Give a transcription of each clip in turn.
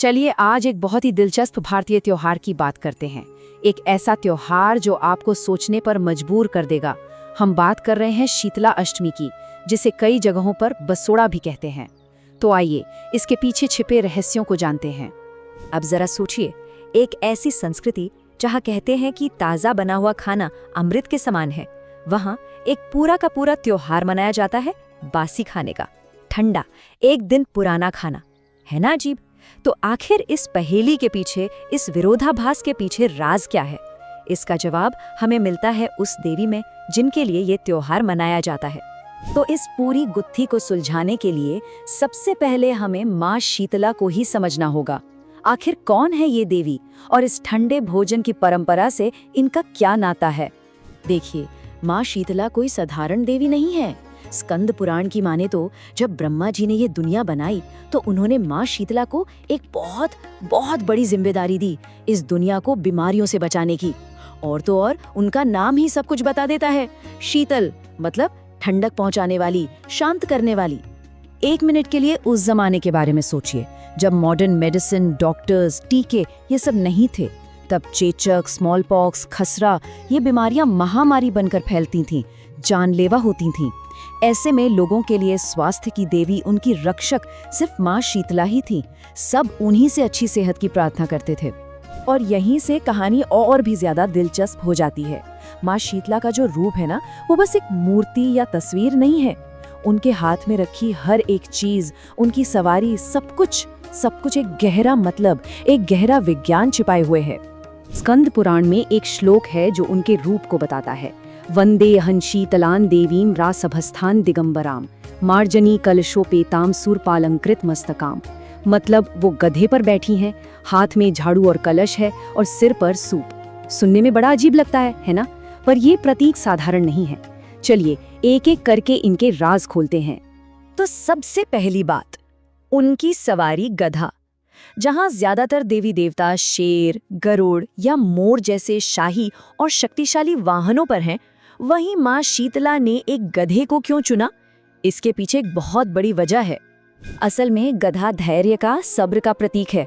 चलिए आज एक बहुत ही दिलचस्प भारतीय त्योहार की बात करते हैं। एक ऐसा त्योहार जो आपको सोचने पर मजबूर कर देगा। हम बात कर रहे हैं शीतला अष्टमी की, जिसे कई जगहों पर बसोड़ा भी कहते हैं। तो आइए इसके पीछे छिपे रहस्यों को जानते हैं। अब जरा सोचिए, एक ऐसी संस्कृति जहाँ कहते हैं कि ताज़ा बना हुआ खाना अमृत के समान है, वहाँ एक पूरा का पूरा त्योहार मनाया जाता है बासी खाने का, ठंडा, एक दिन पुराना खाना। है ना अजीब? तो आखिर इस पहेली के पीछे, इस विरोधाभास के पीछे राज क्या है? इसका जवाब हमें मिलता है उस देवी में जिनके लिए ये त्योहार मनाया जाता है। तो इस पूरी गुत्थी को सुलझाने के लिए सबसे पहले हमें माँ शीतला को ही समझना होगा। आखिर कौन है ये देवी और इस ठंडे भोजन की परंपरा से इनका क्या नाता है? देखिए, माँ शीतला कोई साधारण देवी नहीं है। स्कंद पुराण की माने तो जब ब्रह्मा जी ने ये दुनिया बनाई तो उन्होंने माँ शीतला को एक बहुत बहुत बड़ी जिम्मेदारी दी, इस दुनिया को बीमारियों से बचाने की। और तो और उनका नाम ही सब कुछ बता देता है। शीतल मतलब ठंडक पहुंचाने वाली, शांत करने वाली। एक मिनट के लिए उस जमाने के बारे में सोचिए, जब मॉडर्न मेडिसिन, डॉक्टर्स, टीके ये सब नहीं थे। तब चेचक, स्मॉल पॉक्स, खसरा ये बीमारियां महामारी बनकर फैलती थीं, जानलेवा होती थीं। ऐसे में लोगों के लिए स्वास्थ्य की देवी, उनकी रक्षक सिर्फ माँ शीतला ही थी। सब उन्हीं से अच्छी सेहत की प्रार्थना करते थे। और यहीं से कहानी और भी ज्यादा दिलचस्प हो जाती है। माँ शीतला का जो रूप है ना, वो बस एक मूर्ति या तस्वीर नहीं है। उनके हाथ में रखी हर एक चीज, उनकी सवारी, सब कुछ एक गहरा मतलब, एक गहरा विज्ञान छिपाए हुए है। स्कंद पुराण में एक श्लोक है जो उनके रूप को बताता है। वंदेहं शीतलां देवीं रासभस्थान दिगंबराम मार्जनी कलशोपेताम सूरपालंकृत मस्तकाम। मतलब वो गधे पर बैठी हैं, हाथ में झाड़ू और कलश है और सिर पर सूप। सुनने में बड़ा अजीब लगता है ना? पर ये प्रतीक साधारण नहीं है। चलिए एक एक करके इनके राज खोलते हैं। तो सबसे पहली बात, उनकी सवारी गधा। जहां ज्यादातर देवी देवता शेर, गरुड़ या मोर जैसे शाही और शक्तिशाली वाहनों पर हैं, वहीं माँ शीतला ने एक गधे को क्यों चुना? इसके पीछे एक बहुत बड़ी वजह है। असल में गधा धैर्य का, सब्र का प्रतीक है।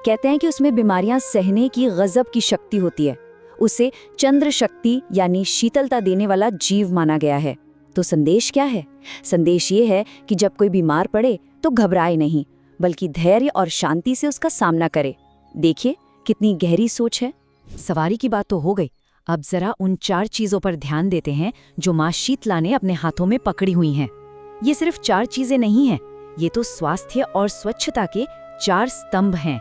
कहते हैं कि उसमें बीमारियां सहने की गजब की शक्ति होती है। उसे चंद्र शक्ति यानी शीतलता देने वाला जीव माना गया है। तो संदेश क्या है? संदेश ये है कि जब कोई बीमार पड़े तो घबराए नहीं, बल्कि धैर्य और शांति से उसका सामना करे। देखिए कितनी गहरी सोच है। सवारी की बात तो हो गई, अब जरा उन 4 चीजों पर ध्यान देते हैं जो माँ शीतला ने अपने हाथों में पकड़ी हुई हैं। ये सिर्फ 4 चीजें नहीं हैं, ये तो स्वास्थ्य और स्वच्छता के 4 स्तंभ हैं।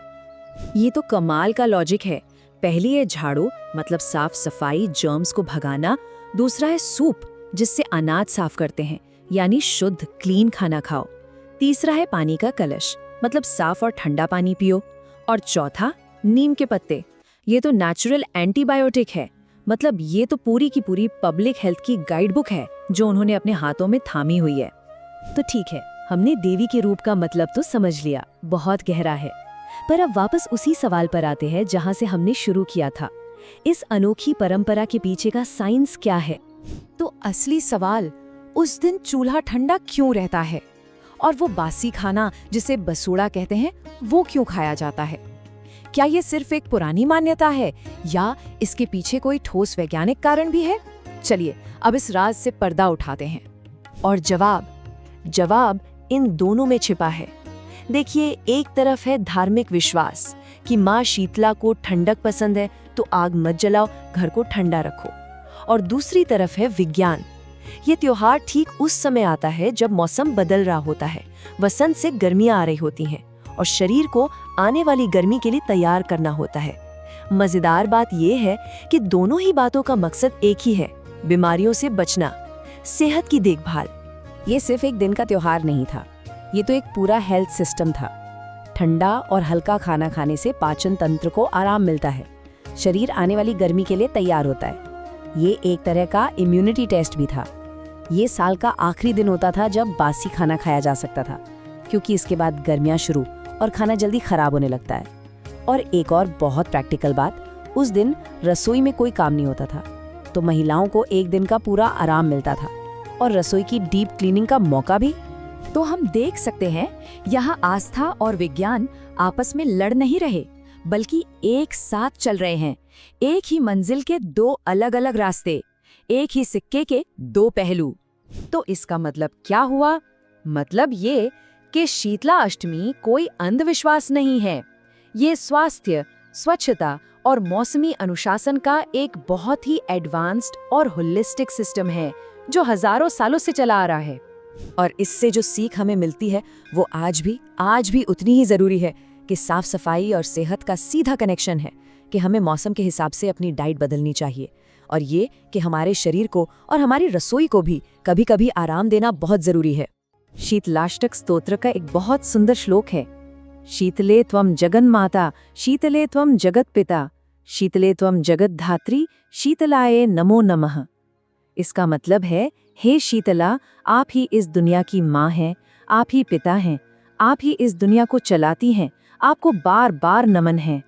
ये तो कमाल का लॉजिक है। पहली है झाड़ू, मतलब साफ सफाई, जर्म्स को भगाना। दूसरा है सूप, जिससे अनाज साफ करते हैं, यानी शुद्ध क्लीन खाना खाओ। तीसरा है पानी का कलश, मतलब साफ और ठंडा पानी पियो। और चौथा नीम के पत्ते। ये तो नेचुरल एंटीबायोटिक है, मतलब ये तो पूरी की पूरी पब्लिक हेल्थ की गाइड बुक है जो उन्होंने अपने हाथों में थामी हुई है। तो ठीक है, हमने देवी के रूप का मतलब तो समझ लिया, बहुत गहरा है। पर अब वापस उसी सवाल पर आते हैं जहां से हमने शुरू किया था। इस अनोखी परंपरा के पीछे का साइंस क्या है? तो असली सवाल, उस दिन चूल्हा ठंडा क्यों रहता है? और वो बासी खाना जिसे बसोड़ा कहते हैं, वो क्यों खाया जाता है? क्या ये सिर्फ एक पुरानी मान्यता है या इसके पीछे कोई ठोस वैज्ञानिक कारण भी है? चलिए अब इस राज से पर्दा उठाते हैं। और जवाब इन दोनों में छिपा है। देखिए, एक तरफ है धार्मिक विश्वास कि माँ शीतला को ठंडक पसंद है तो आग मत जलाओ, घर को ठंडा रखो। और दूसरी तरफ है विज्ञान। ये त्योहार ठीक उस समय आता है जब मौसम बदल रहा होता है, वसंत से गर्मियां आ रही होती हैं और शरीर को आने वाली गर्मी के लिए तैयार करना होता है। मजेदार बात यह है कि दोनों ही बातों का मकसद एक ही है, बीमारियों से बचना, सेहत की देखभाल। ये सिर्फ एक दिन का त्योहार नहीं था, ये तो एक पूरा हेल्थ सिस्टम था। ठंडा और हल्का खाना खाने से पाचन तंत्र को आराम मिलता है, शरीर आने वाली गर्मी के लिए तैयार होता है। ये एक तरह का इम्यूनिटी टेस्ट भी था। ये साल का आखिरी दिन होता था जब बासी खाना खाया जा सकता था, क्योंकि इसके बाद गर्मियां शुरू और खाना जल्दी खराब होने लगता है। और एक और बहुत प्रैक्टिकल बात, उस दिन रसोई में कोई काम नहीं होता था, तो महिलाओं को एक दिन का पूरा आराम मिलता था और रसोई की डीप क्लीनिंग का मौका भी। तो हम देख सकते हैं यहाँ आस्था और विज्ञान आपस में लड़ नहीं रहे, बल्कि एक साथ चल रहे हैं। एक ही मंजिल के दो अलग अलग रास्ते, एक ही सिक्के के दो पहलू। तो इसका मतलब क्या हुआ? मतलब ये कि शीतला अष्टमी कोई अंधविश्वास नहीं है। ये स्वास्थ्य, स्वच्छता और मौसमी अनुशासन का एक बहुत ही एडवांस्ड और होलिस्टिक सिस्टम है जो हजारों सालों से चला आ रहा है। और इससे जो सीख हमें मिलती है वो आज भी उतनी ही जरूरी है कि साफ सफाई और सेहत का सीधा कनेक्शन है, कि हमें मौसम के हिसाब से अपनी डाइट बदलनी चाहिए, और ये कि हमारे शरीर को और हमारी रसोई को भी कभी कभी आराम देना बहुत जरूरी है। शीतलाष्टक स्तोत्र का एक बहुत सुंदर श्लोक है, शीतले त्वं जगन्माता, शीतले त्वं जगत्पिता, शीतले त्वं जगद्धात्री, शीतलाये नमो नमः। इसका मतलब है, हे शीतला, आप ही इस दुनिया की माँ हैं, आप ही पिता हैं, आप ही इस दुनिया को चलाती हैं, आपको बार बार नमन है।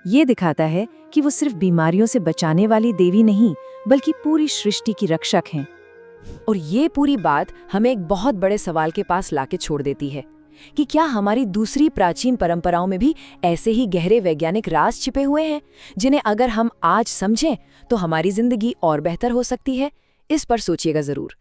ये दिखाता है कि वो सिर्फ बीमारियों से बचाने वाली देवी नहीं, बल्कि पूरी सृष्टि की रक्षक हैं। और ये पूरी बात हमें एक बहुत बड़े सवाल के पास लाके छोड़ देती है कि क्या हमारी दूसरी प्राचीन परंपराओं में भी ऐसे ही गहरे वैज्ञानिक राज छिपे हुए हैं, जिन्हें अगर हम आज समझें तो हमारी जिंदगी और बेहतर हो सकती है। इस पर सोचिएगा जरूर।